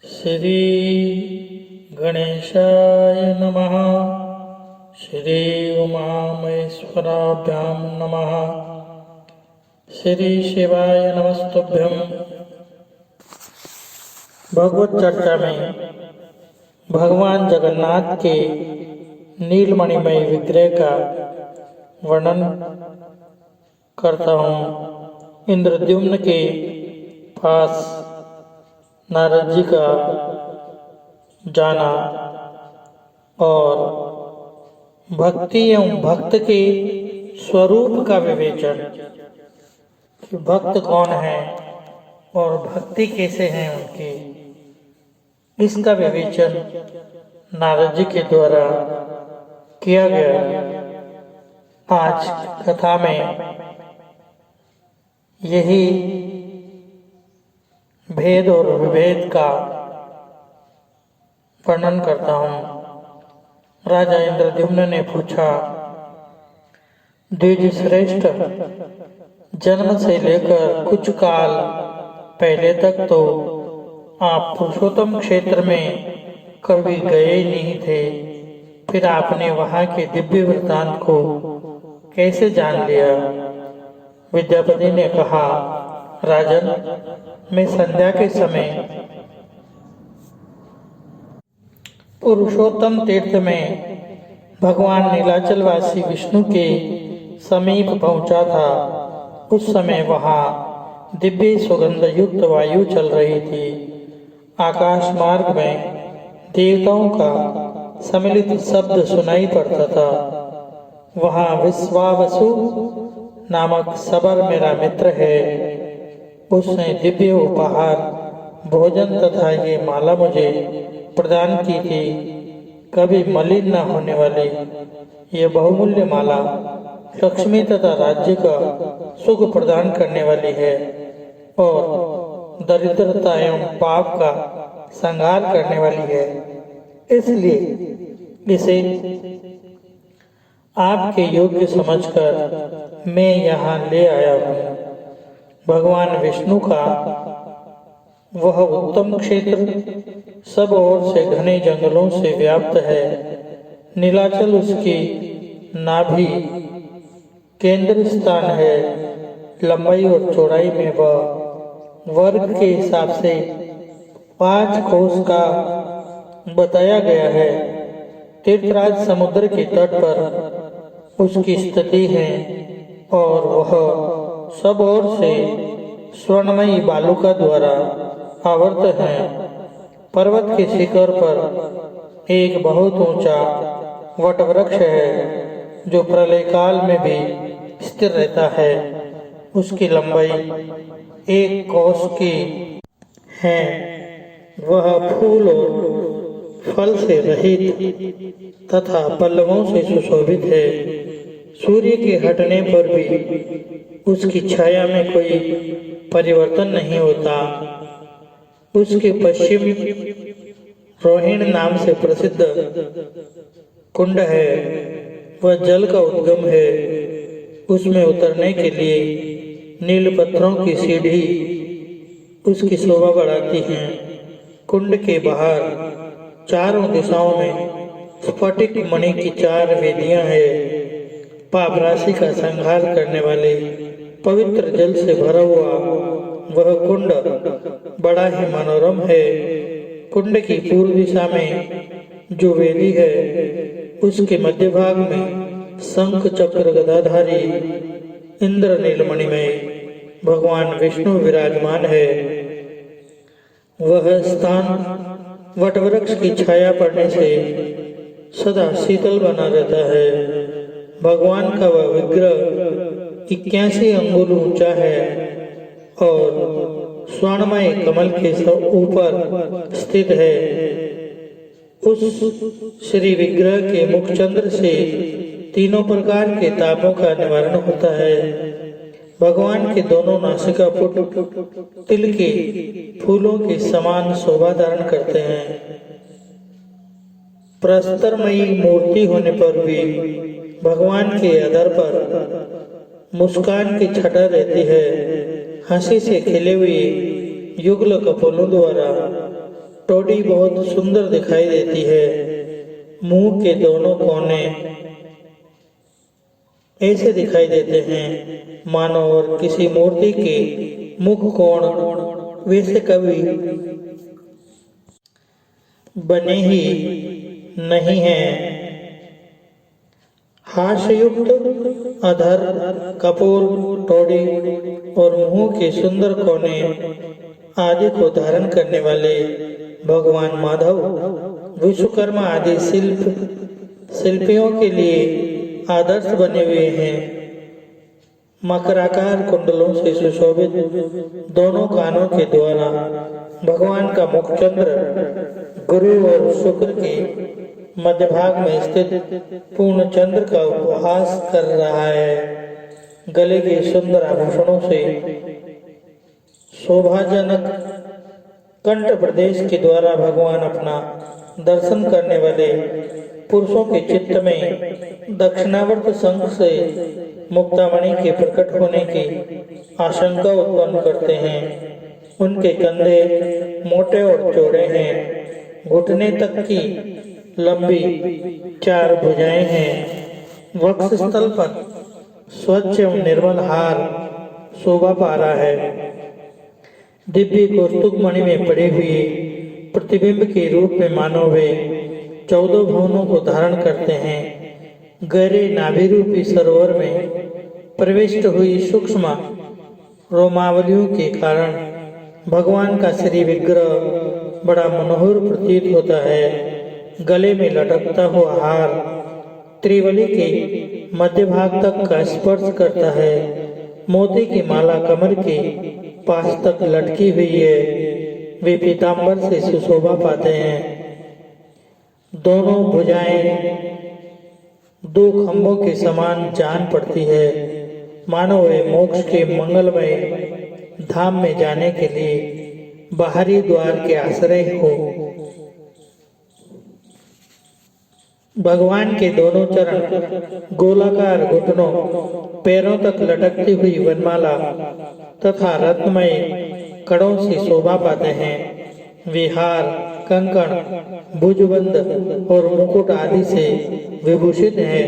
श्री गणेशाय नमः। श्री उमामहेश्वराभ्यां नमः। श्री शिवाय नमस्तुभ्यं। भगवत चर्चा में भगवान जगन्नाथ के नीलमणिमय विग्रह का वर्णन करता हूँ। इंद्रद्युम्न के पास नारद जी का जाना और भक्ति एवं भक्त के स्वरूप का विवेचन कि भक्त कौन है और भक्ति कैसे हैं उनकी, इसका विवेचन नारद जी के द्वारा किया गया। आज कथा में यही भेद और विभेद का वर्णन करता हूँ। राजा इंद्रद्युम्न ने पूछा, द्विज श्रेष्ठ, जन्म से लेकर कुछ काल पहले तक तो आप पुरुषोत्तम क्षेत्र में कभी गए ही नहीं थे, फिर आपने वहां के दिव्य वृत्तांत को कैसे जान लिया? विद्यापति ने कहा, राजन, मैं संध्या के समय पुरुषोत्तम तीर्थ में भगवान नीलाचलवासी विष्णु के समीप पहुंचा था। उस समय वहां दिव्य सुगंध युक्त वायु चल रही थी। आकाश मार्ग में देवताओं का सम्मिलित शब्द सुनाई पड़ता था। वहां विश्वावसु नामक सबर मेरा मित्र है। उसने दिव्य उपहार, भोजन तथा ये माला मुझे प्रदान की थी। कभी मलिन न होने वाली ये बहुमूल्य माला लक्ष्मी तथा राज्य का सुख प्रदान करने वाली है और दरिद्रता एवं पाप का संहार करने वाली है। इसलिए इसे आपके योग्य समझकर मैं यहाँ ले आया हूँ। भगवान विष्णु का वह उत्तम क्षेत्र सब ओर से घने जंगलों से व्याप्त है। नीलाचल उसकी नाभि केंद्र स्थान है। लंबाई और चौड़ाई में वह वर्ग के हिसाब से 5 कोस का बताया गया है। तीर्थराज समुद्र के तट पर उसकी स्थिति है और वह सब ओर से स्वर्णमयी बालुका द्वारा आवर्त है। पर्वत के शिखर पर एक बहुत ऊंचा वटवृक्ष है जो प्रलय काल में भी स्थिर रहता है। उसकी लंबाई 1 कोस की है। वह फूल और फल से रहित तथा पल्लवों से सुशोभित है। सूर्य के हटने पर भी उसकी छाया में कोई परिवर्तन नहीं होता। उसके पश्चिम रोहिणी नाम से प्रसिद्ध कुंड है। वह जल का उद्गम है। उसमें उतरने के लिए नील पत्थरों की सीढ़ी उसकी शोभा बढ़ाती हैं। कुंड के बाहर चारों दिशाओं में स्फटिक मणि की 4 वेदियां हैं। पाप राशि का संहार करने वाले पवित्र जल से भरा हुआ वह कुंड बड़ा ही मनोरम है। कुंड की पूर्व दिशा में जो वेदी है उसके मध्य भाग में शंख चक्र गदाधारी इंद्र नीलमणि में भगवान विष्णु विराजमान है। वह स्थान वटवृक्ष की छाया पड़ने से सदा शीतल बना रहता है। भगवान का वह विग्रह 81 अंगुल ऊंचा है और स्वर्णमय कमल के ऊपर स्थित है। उस श्री विग्रह के मुखचंद्र से तीनों प्रकार के तापों का निवारण होता है। भगवान के दोनों नासिका पुट तिल के फूलों के समान शोभा धारण करते हैं। प्रस्तरमयी मूर्ति होने पर भी भगवान के अधर पर मुस्कान की छटा रहती है। हंसी से खिले हुए युगल कपोलों द्वारा टोडी बहुत सुंदर दिखाई देती है। मुंह के दोनों कोने ऐसे दिखाई देते हैं मानो और किसी मूर्ति के मुख कोण वैसे कभी बने ही नहीं है। हास्ययुक्त अधर, कपोल, टोडी और मुंह के सुंदर कोने आदि को धारण करने वाले भगवान माधव विश्वकर्मा आदि शिल्पियों के लिए आदर्श बने हुए हैं। मकराकार कुंडलों से सुशोभित दोनों कानों के द्वारा भगवान का मुखचंद्र गुरु और शुक्र के मध्य भाग में स्थित पूर्ण चंद्र का उपहास कर रहा है। गले के सुंदर आभूषणों से शोभाजनक कंठ प्रदेश के द्वारा भगवान अपना दर्शन करने वाले पुरुषों के चित्त में दक्षिणावर्त शंख से मुक्तामणि के प्रकट होने की आशंका उत्पन्न करते हैं। उनके कंधे मोटे और चौड़े हैं। घुटने तक की लंबी 4 भुजाएं हैं। वक्षस्थल पर स्वच्छ एवं निर्मल हार शोभा पा रहा है। दिव्य कौस्तुभ मणि में पड़े हुए प्रतिबिंब के रूप में मानो वे 14 भुवनों को धारण करते हैं। गहरे नाभि रूपी सरोवर में प्रविष्ट हुई सूक्ष्म रोमावलियों के कारण भगवान का श्री विग्रह बड़ा मनोहर प्रतीत होता है। गले में लटकता हुआ हार त्रिवली के मध्य भाग तक का स्पर्श करता है। मोती की माला कमर के पास तक लटकी हुई है। वे पीतांबर से सुशोभा पाते हैं। दोनों भुजाएं 2 खंभों के समान जान पड़ती है, मानो वे मोक्ष के मंगलमय धाम में जाने के लिए बाहरी द्वार के आश्रय हो। भगवान के दोनों चरण गोलाकार घुटनों, पैरों तक लटकती हुई वनमाला तथा रत्नमय कड़ों से शोभा पाते हैं। विहार, कंकण, भुजबंद और मुकुट आदि से विभूषित हैं।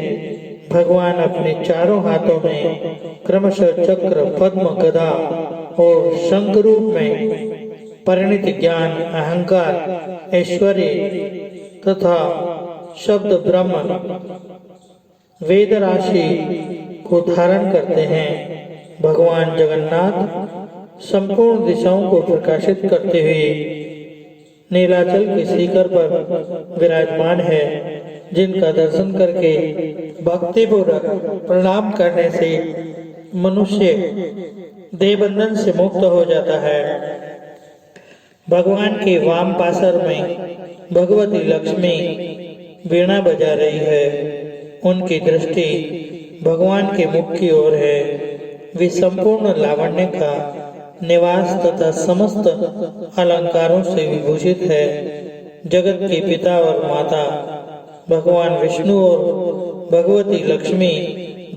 भगवान अपने चारों हाथों में क्रमशः चक्र, पद्म, गदा और शंख रूप में परिणित ज्ञान, अहंकार, ऐश्वर्य तथा शब्द ब्रह्म वेद राशि को धारण करते हैं। भगवान जगन्नाथ संपूर्ण दिशाओं को प्रकाशित करते हुए नीलाचल के शिखर पर विराजमान है, जिनका दर्शन करके भक्तिपूर्वक प्रणाम करने से मनुष्य देहबंधन से मुक्त हो जाता है। भगवान के वाम पार्श्व में भगवती लक्ष्मी वीणा बजा रही है। उनकी दृष्टि भगवान के मुख की ओर है। वे संपूर्ण लावण्य का निवास तथा समस्त अलंकारों से विभूषित है। जगत के पिता और माता भगवान विष्णु और भगवती लक्ष्मी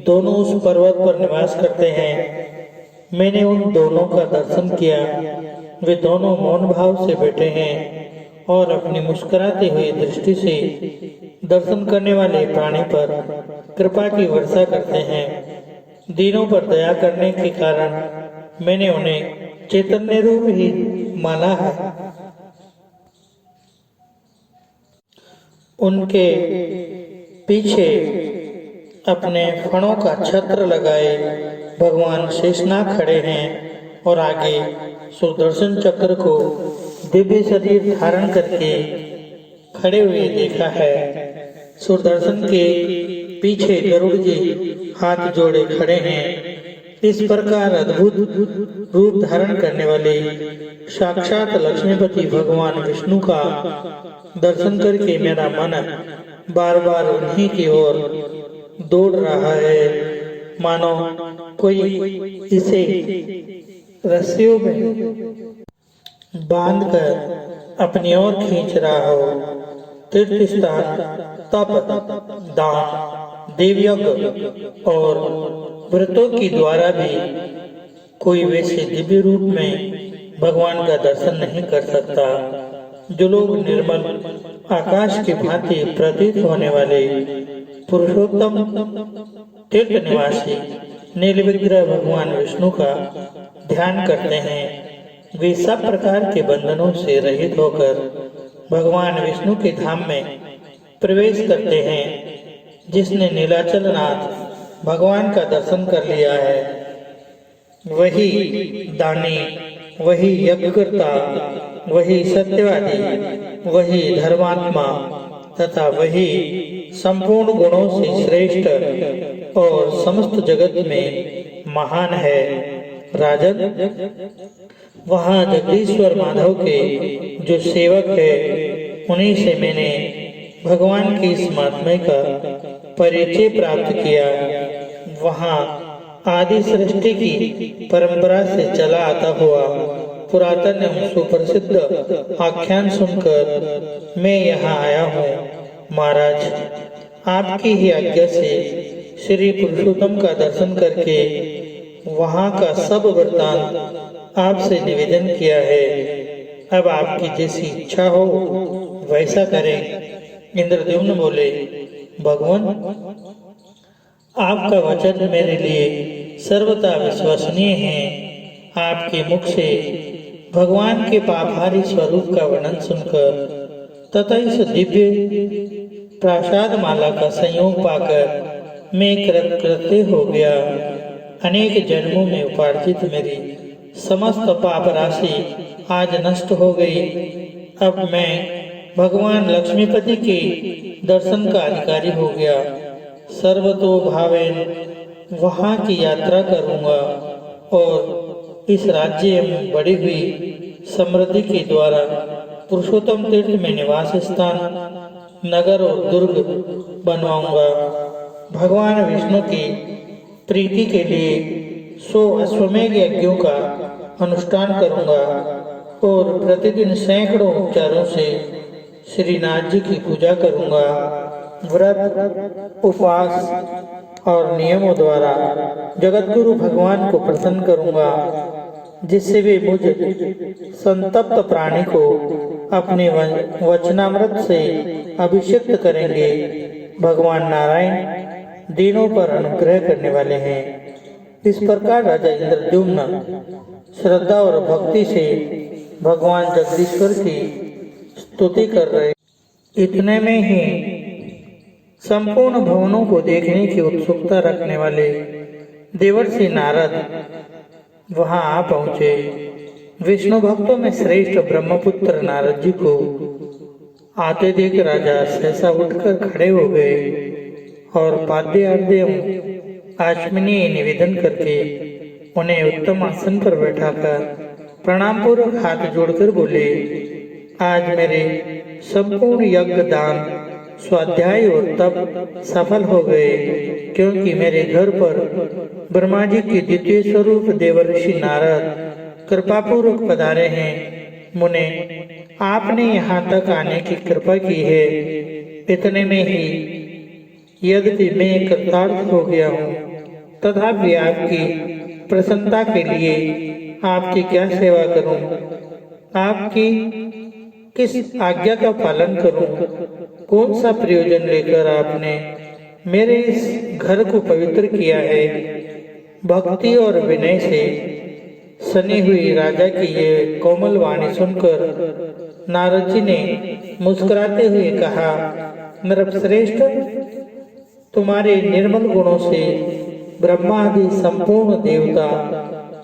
दोनों उस पर्वत पर निवास करते हैं। मैंने उन दोनों का दर्शन किया। वे दोनों मौन भाव से बैठे हैं और अपनी मुस्कुराती हुई दृष्टि से दर्शन करने वाले प्राणी पर कृपा की वर्षा करते हैं। दीनों पर दया करने के कारण मैंने उन्हें चैतन्य रूप ही माना है। उनके पीछे अपने फणों का छत्र लगाए भगवान शेषनाग खड़े हैं और आगे सुदर्शन चक्र को दिव्य शरीर धारण करके खड़े हुए देखा है। सुदर्शन के पीछे गरुड़ जी हाथ जोड़े खड़े हैं। इस प्रकार अद्भुत रूप धारण करने वाले साक्षात लक्ष्मीपति भगवान विष्णु का दर्शन करके मेरा मन बार बार उन्हीं की ओर दौड़ रहा है, मानो कोई इसे रस्सियों में बांधकर अपनी ओर खींच रहा हो। तीर्थ स्थान, तप, दान, देवयज्ञ और व्रतों के द्वारा भी कोई वैसे दिव्य रूप में भगवान का दर्शन नहीं कर सकता। जो लोग निर्मल आकाश की भांति प्रतीत होने वाले पुरुषोत्तम तीर्थ निवासी नील विग्रह भगवान विष्णु का ध्यान करते हैं, वे सब प्रकार के बंधनों से रहित होकर भगवान विष्णु के धाम में प्रवेश करते हैं। जिसने नीलाचल नाथ भगवान का दर्शन कर लिया है, वही दानी, वही यज्ञकर्ता, वही सत्यवादी, वही धर्मात्मा तथा वही संपूर्ण गुणों से श्रेष्ठ और समस्त जगत में महान है। राजन, वहाँ जगदीश्वर माधव के जो सेवक है, उन्हीं से मैंने भगवान की इस महात्म्य का परिचय प्राप्त किया। वहाँ आदि सृष्टि की परंपरा से चला आता हुआ पुरातन एवं सुप्रसिद्ध आख्यान सुनकर मैं यहाँ आया हूँ। महाराज, आपकी ही आज्ञा से श्री पुरुषोत्तम का दर्शन करके वहाँ का सब वृत्तांत आपसे निवेदन किया है। अब आपकी जैसी इच्छा हो वैसा करें। इंद्रद्युम्न बोले, भगवान, आपका वचन मेरे लिए सर्वथा विश्वसनीय है। आपके मुख से भगवान के पापहारी स्वरूप का वर्णन सुनकर तथा इस दिव्य प्रासाद माला का संयोग पाकर मैं कृतकृत्य हो गया। अनेक जन्मों में उपार्जित मेरी समस्त पाप राशि आज नष्ट हो गई। अब मैं भगवान लक्ष्मीपति के दर्शन का अधिकारी हो गया। सर्वतो भावेन वहाँ की यात्रा करूँगा और इस राज्य में बढ़ी हुई समृद्धि के द्वारा पुरुषोत्तम तीर्थ में निवास स्थान, नगर और दुर्ग बनवाऊंगा। भगवान विष्णु की प्रीति के लिए 100 अश्वमेध यज्ञों का अनुष्ठान करूंगा और प्रतिदिन सैकड़ों उपचारों से श्रीनाथ जी की पूजा करूंगा। व्रत, उपवास और नियमों द्वारा जगतगुरु भगवान को प्रसन्न करूंगा, जिससे वे मुझ संतप्त प्राणी को अपने वचनामृत से अभिषिक्त करेंगे। भगवान नारायण दीनों पर अनुग्रह करने वाले हैं। इस प्रकार राजा इंद्रद्युम्न श्रद्धा और भक्ति से भगवान जगदीश्वर की स्तुति कर रहे। इतने में ही संपूर्ण भवनों को देखने की उत्सुकता रखने वाले देवर्षि नारद वहां आ पहुंचे। विष्णु भक्तों में श्रेष्ठ ब्रह्मपुत्र नारद जी को आते देख राजा सहसा उठकर खड़े हो गए और पाद्यार्घ्य आचमनीय निवेदन करके उन्हें उत्तम आसन पर बैठाकर प्रणाम पूर्वक हाथ जोड़कर बोले, आज मेरे संपूर्ण यज्ञ, दान, स्वाध्याय और तप सफल हो गए, क्योंकि मेरे घर पर ब्रह्मा जी की द्वितीय स्वरूप देवर्षि नारद कृपा पूर्वक पधारे हैं। मुने, आपने यहाँ तक आने की कृपा की है। इतने में ही यद्यपि मैं कृतार्थ हो गया हूँ, तथापि आपकी प्रसन्नता के लिए आपकी क्या सेवा करूँ, आपकी किस आज्ञा का पालन करूँ, कौन सा प्रयोजन लेकर आपने मेरे इस घर को पवित्र किया है। भक्ति और विनय से सनी हुई राजा की ये कोमल वाणी सुनकर नारद जी ने मुस्कुराते हुए कहा, नरश्रेष्ठ, तुम्हारे निर्मल गुणों से ब्रह्मा आदि संपूर्ण देवता,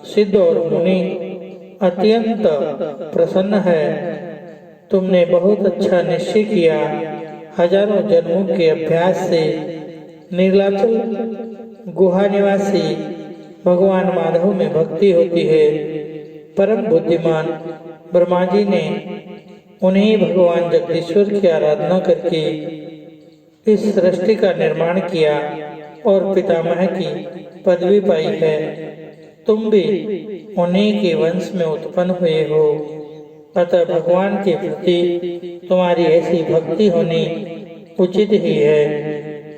सिद्ध और मुनि अत्यंत प्रसन्न है। तुमने बहुत अच्छा निश्चय किया। हजारों जन्मों के अभ्यास से नीलाचल गुहा निवासी भगवान माधव में भक्ति होती है। परम बुद्धिमान ब्रह्मा जी ने उन्हें भगवान जगदीश्वर की आराधना करके इस सृष्टि का निर्माण किया और पितामह की पदवी पाई है। तुम भी उन्हीं के वंश में उत्पन्न हुए हो, अतः भगवान के प्रति तुम्हारी ऐसी भक्ति होनी उचित ही है।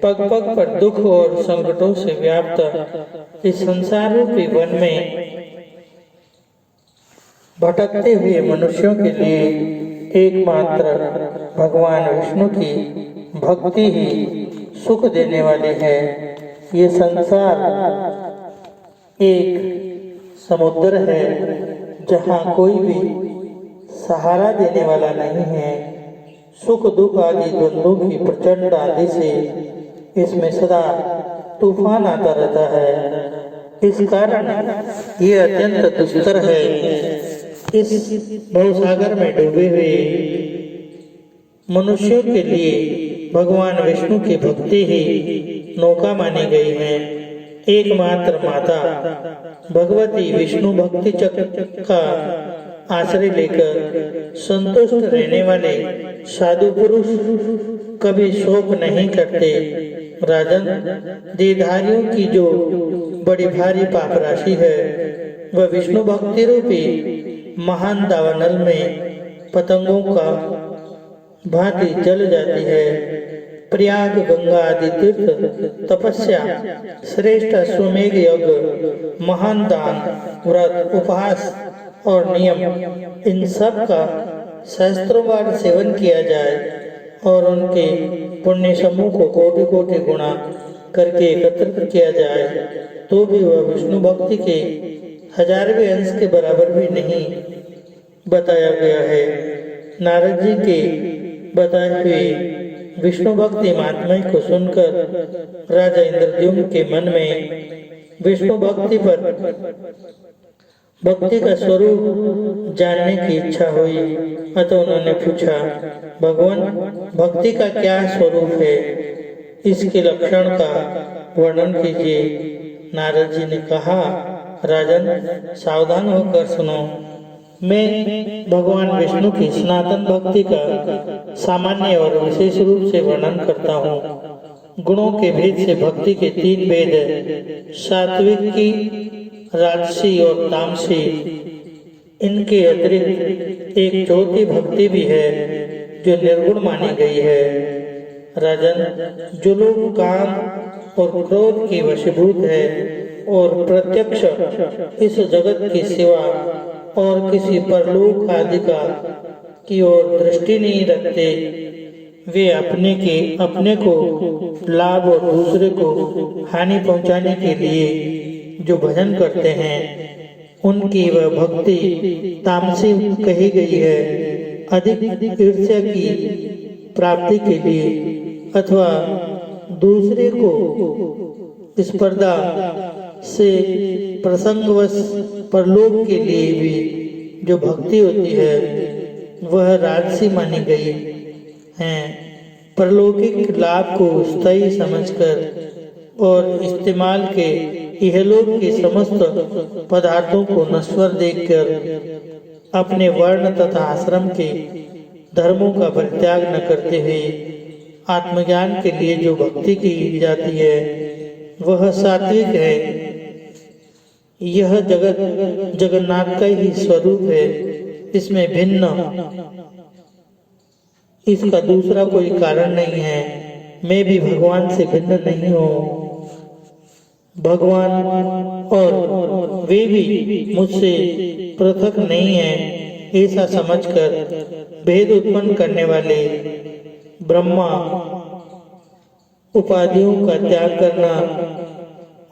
पग पग पर दुख और संकटों से व्याप्त इस संसार रूपी वन में भटकते हुए मनुष्यों के लिए एकमात्र भगवान विष्णु की भक्ति ही सुख देने वाली है। ये संसार एक समुद्र है जहाँ कोई भी सहारा देने वाला नहीं है। सुख दुख आदि द्वंद्वों की प्रचंड आंधी से इसमें सदा तूफान आता रहता है। इस कारण ये अत्यंत दुस्तर है। इस भवसागर में डूबे हुए मनुष्यों के लिए भगवान विष्णु की भक्ति ही नौका मानी गई है। एकमात्र माता भगवती विष्णु भक्ति चक्र का आश्रय लेकर संतुष्ट रहने वाले साधु पुरुष कभी शोक नहीं करते। राजन, देहधारियों की जो बड़ी भारी पाप राशि है वह विष्णु भक्ति रूपी महान दावानल में पतंगों का भांति जल जाती है। प्रयाग, गंगा आदि तीर्थ, तपस्या, श्रेष्ठ अश्वमेघ यज्ञ, महान दान, व्रत, उपवास और नियम, इन सब का सहस्त्रों बार सेवन किया जाए और उनके पुण्य समूह को कोटि कोटि गुणा करके एकत्रित किया जाए तो भी वह विष्णु भक्ति के 1000वें अंश के बराबर भी नहीं बताया गया है। नारद जी के बताए हुए विष्णु भक्ति महात्म्य को सुनकर राजा इंद्रद्युम्न के मन में विष्णु भक्ति का स्वरूप जानने की इच्छा हुई। अतः उन्होंने पूछा, भगवान, भक्ति का क्या स्वरूप है? इसके लक्षण का वर्णन कीजिए। नारद जी ने कहा, राजन, सावधान होकर सुनो। मैं भगवान विष्णु की सनातन भक्ति का सामान्य और विशेष रूप से वर्णन करता हूँ। गुणों के भेद से भक्ति के 3 भेद है, सात्विकी, राजसी और तामसी। इनके अतिरिक्त एक चौथी भक्ति भी है जो निर्गुण मानी गई है। राजन, जो लोग काम और क्रोध के वशीभूत है और प्रत्यक्ष इस जगत की सेवा और किसी परलोक आदि का की ओर दृष्टि नहीं रखते, वे अपने को लाभ और दूसरे को हानि पहुंचाने के लिए जो भजन करते हैं, उनकी वह भक्ति तामसी कही गई है। अधिक ईर्ष्या की प्राप्ति के लिए अथवा दूसरे को स्पर्धा से प्रसंगवश परलोक के लिए भी जो भक्ति होती है वह राजसी मानी गई है। परलौकिक लाभ को स्थायी समझकर और इस्तेमाल के इहलोक के समस्त पदार्थों को नश्वर देखकर अपने वर्ण तथा आश्रम के धर्मों का परित्याग न करते हुए आत्मज्ञान के लिए जो भक्ति की जाती है वह सात्विक है। यह जगन्नाथ का ही स्वरूप है, इसमें भिन्न इसका दूसरा कोई कारण नहीं है। मैं भी भगवान से भिन्न नहीं हूँ, भगवान और वे भी मुझसे पृथक नहीं है। ऐसा समझकर भेद उत्पन्न करने वाले ब्रह्मा उपाधियों का त्याग करना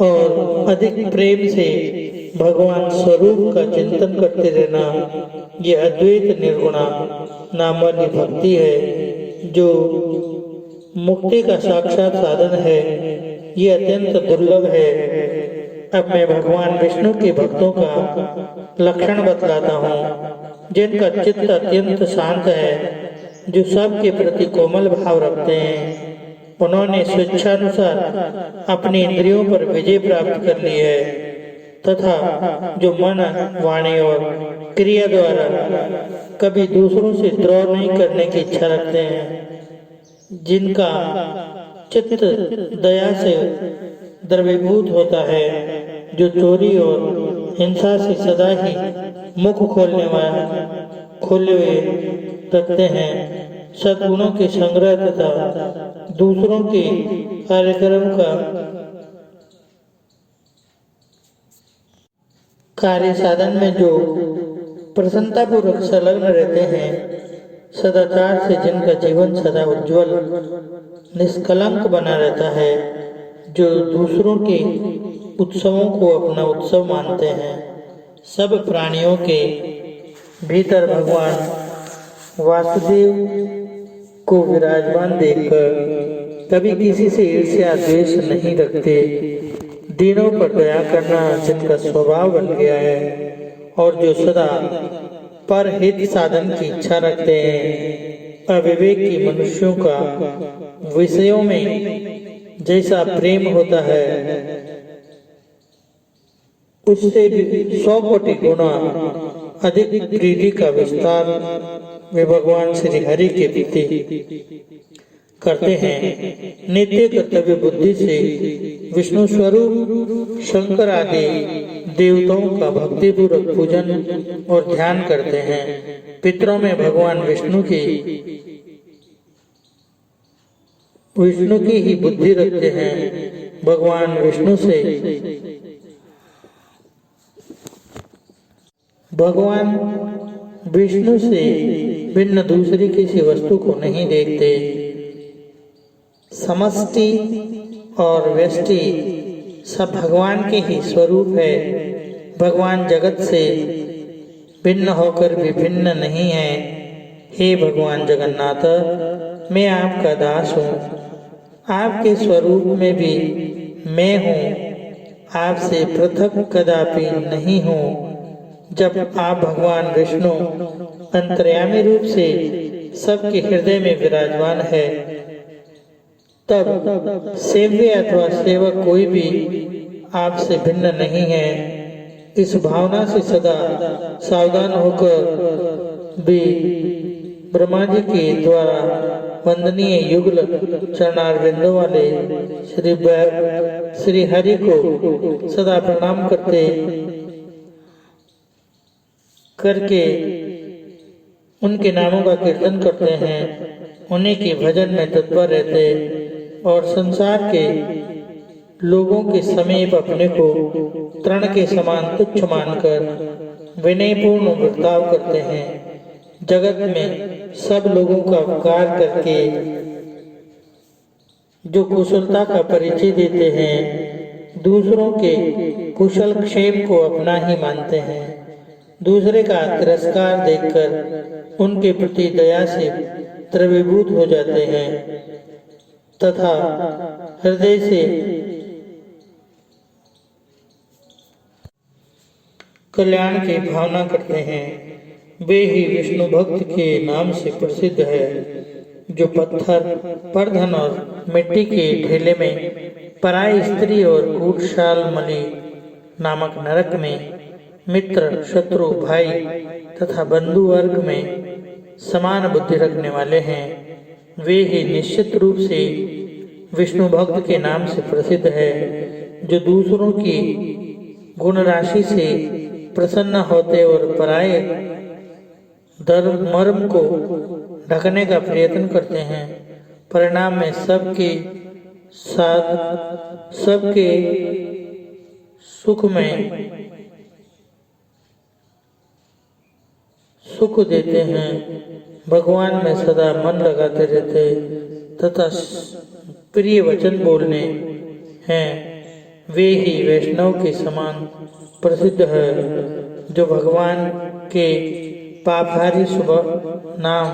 और अधिक प्रेम से भगवान स्वरूप का चिंतन करते रहना, यह अद्वैत निर्गुणा नाम वाली भक्ति है जो मुक्ति का साक्षात साधन है। ये अत्यंत दुर्लभ है। अब मैं भगवान विष्णु के भक्तों का लक्षण बतलाता हूँ, जिनका चित्त अत्यंत शांत है, जो सबके प्रति कोमल भाव रखते हैं। उन्होंने स्वेच्छानुसार अपनी इंद्रियों पर विजय प्राप्त कर ली है तथा जो मन, वाणी और क्रिया द्वारा कभी दूसरों से द्रोह नहीं करने की इच्छा रखते हैं, जिनका चित्त दया से द्रवीभूत होता है, जो चोरी और हिंसा से सदा ही मुख खोले हुए रखते हैं, सद्गुणों के संग्रह तथा दूसरों के कार्यक्रम का कार्य साधन में जो प्रसन्नतापूर्वक संलग्न रहते हैं, सदाचार से जिनका जीवन सदा उज्जवल निष्कलंक बना रहता है, जो दूसरों के उत्सवों को अपना उत्सव मानते हैं। सब प्राणियों के भीतर भगवान वासुदेव को विराजमान देखकर कभी किसी से ईर्ष्या द्वेष नहीं रखते। दीनों पर दया करना जिनका स्वभाव बन गया है और जो सदा पर हित साधन की इच्छा रखते हैं। अविवेकी मनुष्यों का विषयों में जैसा प्रेम होता है, उससे भी 100 कोटि गुना अधिक प्रीति का विस्तार वे भगवान श्री हरि के प्रति करते हैं। नित्य कर्तव्य बुद्धि से विष्णु स्वरूप शंकर आदि देवताओं का भक्तिपूर्वक पूजन और ध्यान करते हैं। पितरों में भगवान विष्णु की ही बुद्धि रखते हैं। भगवान विष्णु से भिन्न दूसरी किसी वस्तु को नहीं देखते। समष्टि और व्यष्टि सब भगवान के ही स्वरूप है। भगवान जगत से भिन्न होकर भी भिन्न नहीं है। हे भगवान जगन्नाथ, मैं आपका दास हूँ। आपके स्वरूप में भी मैं हूँ, आपसे पृथक कदापि नहीं हूँ। जब आप भगवान विष्णु अंतर्यामी रूप से सबके हृदय में विराजमान है, तब सेव्य अथवा सेवक कोई भी आपसे भिन्न नहीं है। इस भावना से सदा सावधान होकर भी ब्रह्मा जी के द्वारा वंदनीय युगल चरणारविंदों वाले श्री हरि को सदा प्रणाम करके उनके नामों का कीर्तन करते हैं। उन्हीं के भजन में तत्पर रहते और संसार के लोगों के समीप अपने को तृण के समान तुच्छ मानकर विनयपूर्ण बर्ताव करते हैं। जगत में सब लोगों का उपकार करके जो कुशलता का परिचय देते हैं, दूसरों के कुशल क्षेम को अपना ही मानते हैं। दूसरे का तिरस्कार देखकर उनके प्रति दया से द्रवीभूत हो जाते हैं तथा हृदय से कल्याण की भावना करते हैं। वे ही विष्णु भक्त के नाम से प्रसिद्ध है, जो पत्थर, परधन और मिट्टी के ढेले में पराई स्त्री और कूटशाल मली नामक नरक में मित्र, शत्रु, भाई तथा बंधु वर्ग में समान बुद्धि रखने वाले हैं। वे ही निश्चित रूप से विष्णु भक्त के नाम से प्रसिद्ध है, जो दूसरों की गुण राशि से प्रसन्न होते और पराये धर्म मर्म को ढकने का प्रयत्न करते हैं। परिणाम में सबके सुख में सुख देते हैं। भगवान में सदा मन लगाते रहते तथा प्रिय वचन बोलने हैं। वे ही वैष्णव के समान प्रसिद्ध है, जो भगवान के पापहारी शुभ नाम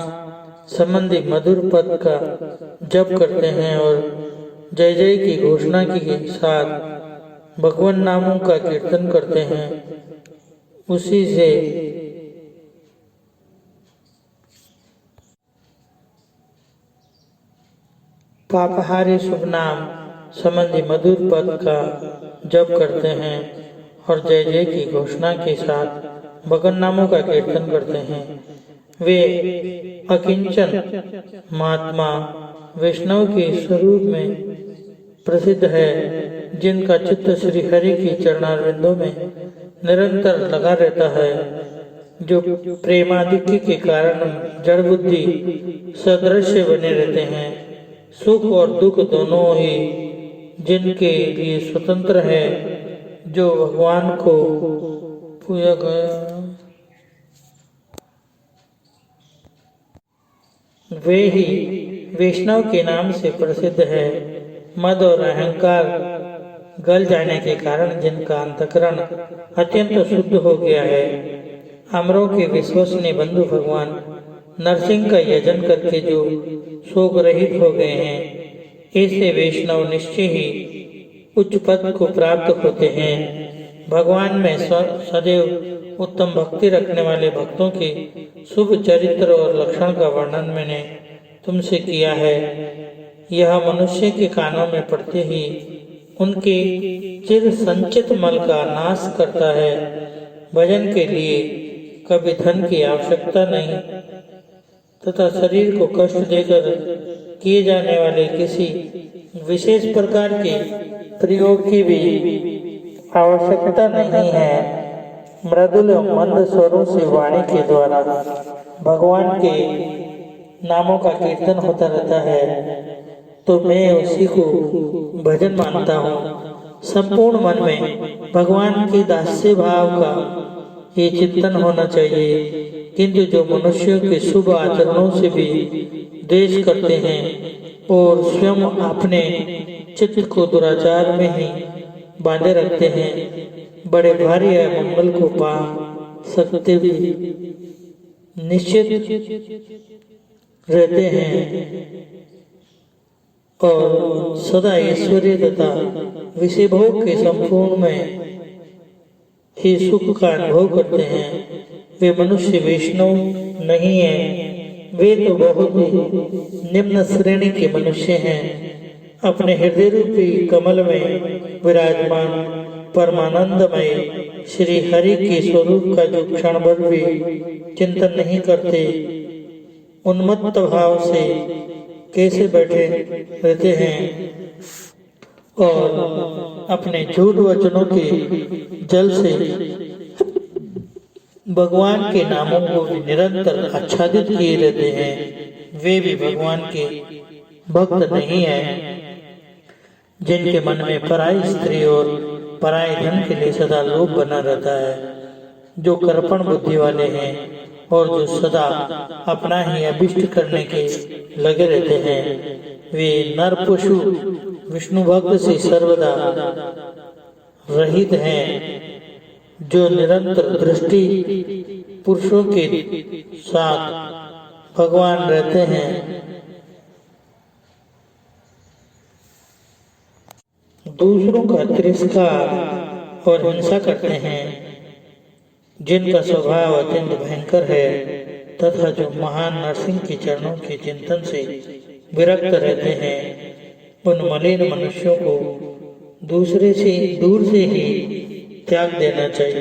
संबंधी मधुर पद का जप करते हैं और जय जय की घोषणा के साथ भगवान नामों का कीर्तन करते हैं। उसी से पापहारी शुभ नाम संबंधी मधुर पद का जप करते हैं और जय जय की घोषणा के साथ भगवान नामों का कीर्तन करते हैं। वे अकिंचन महात्मा वैष्णव के स्वरूप में प्रसिद्ध है, जिनका चित्त श्री हरि की चरणारविंदों में निरंतर लगा रहता है, जो प्रेमाधिक्य के कारण जड़ बुद्धि सदृश्य बने रहते हैं। सुख और दुख दोनों ही जिनके लिए स्वतंत्र है, जो भगवान को पूजा कर वे ही वैष्णव के नाम से प्रसिद्ध है। मद और अहंकार गल जाने के कारण जिनका अंतकरण अत्यंत शुद्ध हो गया है, अमरों के विश्वसनीय बंधु भगवान नरसिंह का यजन करके जो शोक रहित हो गए हैं, ऐसे वैष्णव निश्चय ही उच्च पद को प्राप्त होते हैं। भगवान में सदैव उत्तम भक्ति रखने वाले भक्तों के शुभ चरित्र और लक्षण का वर्णन मैंने तुमसे किया है। यह मनुष्य के कानों में पड़ते ही उनके चिर संचित मल का नाश करता है। भजन के लिए कभी धन की आवश्यकता नहीं तथा शरीर को कष्ट देकर किए जाने वाले किसी विशेष प्रकार के प्रयोग की भी आवश्यकता नहीं है। मृदुल मंद स्वरों से वाणी के द्वारा भगवान के नामों का कीर्तन होता रहता है, तो मैं उसी को भजन मानता हूँ। संपूर्ण मन में भगवान के दास्य भाव का ये चिंतन होना चाहिए। किंतु जो मनुष्यों के शुभ आचरणों से भी द्वेष करते हैं और स्वयं अपने चित्त को दुराचार में ही बांधे रखते हैं, बड़े भारी मंगल को पा सकते भी निश्चित रहते हैं और सदा ऐश्वर्य तथा विषय भोग के संपूर्ण में ही सुख का अनुभव करते हैं। वे मनुष्य वैष्णव नहीं हैं, वे तो बहुत ही निम्न श्रेणी के मनुष्य हैं। अपने हृदय रूपी कमल में विराजमान परमानंदमय श्री हरि के स्वरूप का जो क्षण भर भी चिंतन नहीं करते, उन्मत्त भाव से कैसे बैठे रहते हैं और अपने झूठ वचनों के जल से भगवान के नामों को निरंतर आच्छादित किए रहते हैं, वे भी भगवान के भक्त नहीं हैं। जिनके मन में पराई स्त्री और पराई धन के लिए सदा लोभ बना रहता है, जो कर्पण बुद्धि वाले हैं और जो सदा अपना ही अभिष्ट करने के लगे रहते हैं, वे नर पशु विष्णु भक्त से सर्वदा रहित हैं। जो निरंतर दृष्टि पुरुषों के साथ भगवान रहते हैं, दूसरों का तिरस्कार और हिंसा करते हैं, जिनका स्वभाव अत्यंत भयंकर है तथा जो महान नरसिंह के चरणों के चिंतन से विरक्त रहते हैं, उन मलिन मनुष्यों को दूर से ही त्याग देना चाहिए।